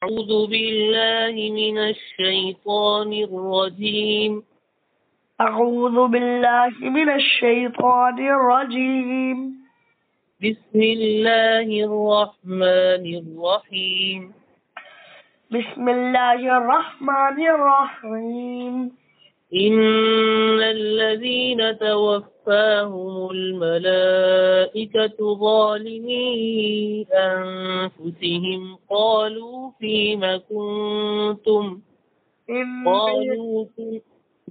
أعوذ بالله من الشيطان الرجيم. أعوذ بالله من الشيطان الرجيم. بسم الله الرحمن الرحيم. بسم الله الرحمن الرحيم. إن الذين توفاهم الملائكة ظالمي أنفسهم قالوا فيم كنتم قالوا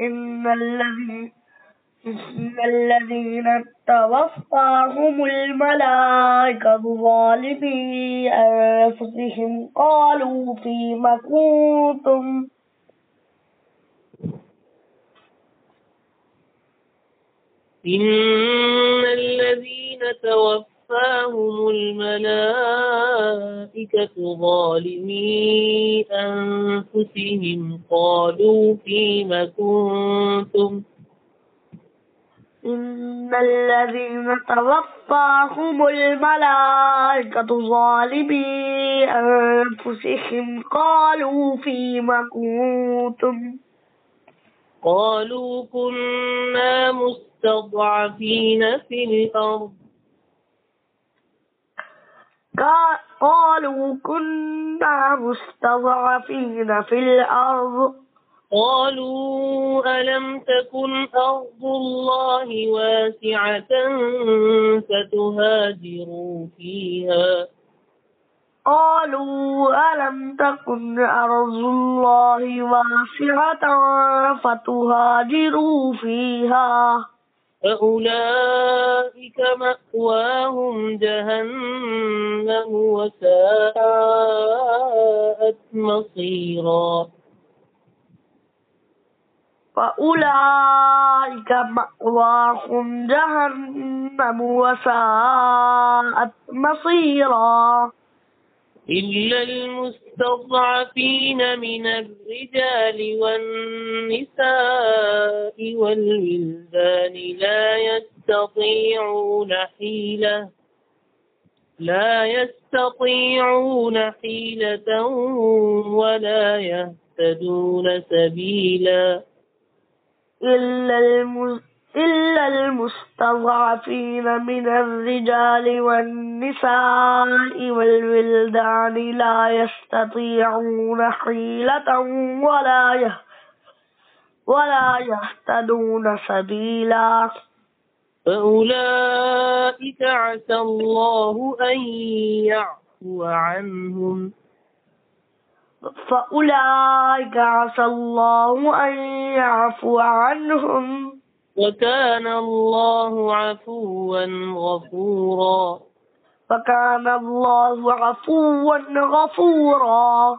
إن الذين توفاهم الملائكة ظالمي أنفسهم قالوا فيم كنتم إن الذين توفاهم الملائكة ظالمي أنفسهم قالوا فيم كنتم إن الذين توفاهم الملائكة ظالمي أنفسهم قالوا فيم كنتم قالوا كنا مستضعفين في الأرض قالوا كنا مستضعفين في الأرض قالوا ألم تكن أرض الله واسعة فتهاجروا فيها قالوا ألم تكن أرض الله واسعة فتهاجروا فيها فأولئك مأواهم جهنم وساءت مصيرا فأولئك مأواهم جهنم وساءت مصيرا إلا المستضعفين من الرجال والنساء والولدان لا يستطيعون حيلة ولا يهتدون سبيلا إلا المستضعفين من الرجال والنساء والولدان لا يستطيعون حيلة ولا يهتدون سبيلا فأولئك عسى الله أن يعفو عنهم فأولئك عسى الله أن يعفو عنهم وكان الله عفوا غفورا وكان الله عفوا غفورا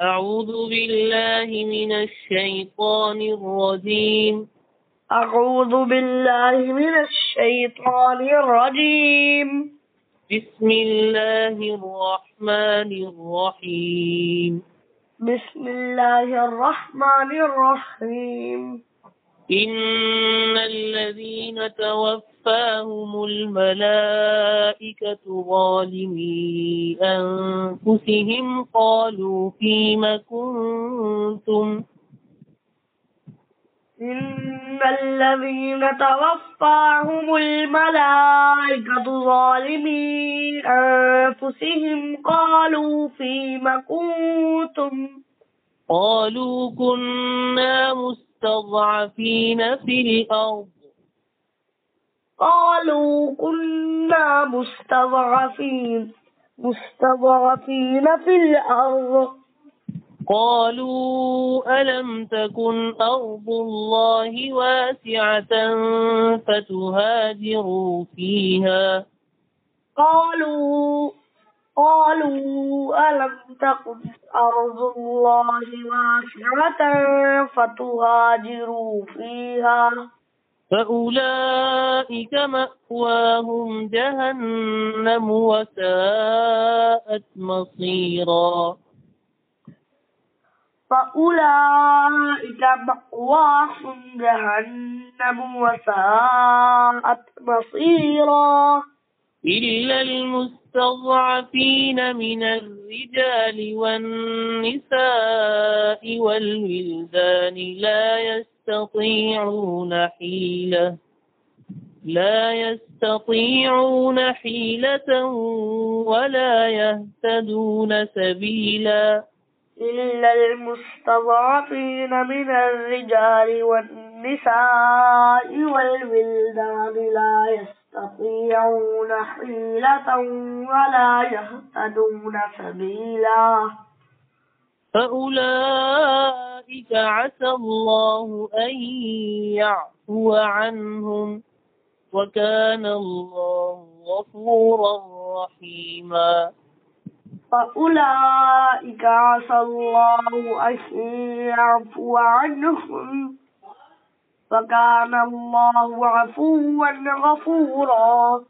أعوذ بالله من الشيطان الرجيم أعوذ بالله من الشيطان الرجيم بسم الله الرحمن الرحيم بسم الله الرحمن الرحيم إن الذين توفاهم الملائكة ظالمي أنفسهم قالوا فيم كنتم إن الذين توفاهم الملائكة ظالمي أنفسهم قالوا فيم كنتم قالوا كنا مستضعفين في الأرض قالوا كنا مستضعفين في الأرض قالوا ألم تكن أرض الله واسعة فتهاجروا فيها قالوا ألم تكن أرض الله واسعة فتهاجروا فيها فأولئك مأواهم جهنم وساءت مصيرا فأولئك مأواهم جهنم وساءت مصيرا إلا المستضعفين من الرجال والنساء والولدان لا يستطيعون حيلة ولا يهتدون سبيلا. إلا المستضعفين من الرجال والنساء والولدان لا يستطيعون حيلة ولا يهتدون سبيلا. فأولئك عسى الله أن يعفو عنهم وكان الله غفورا رحيما. فأولئك عسى الله أن يعفو عنهم وكان الله عفوا غفورا.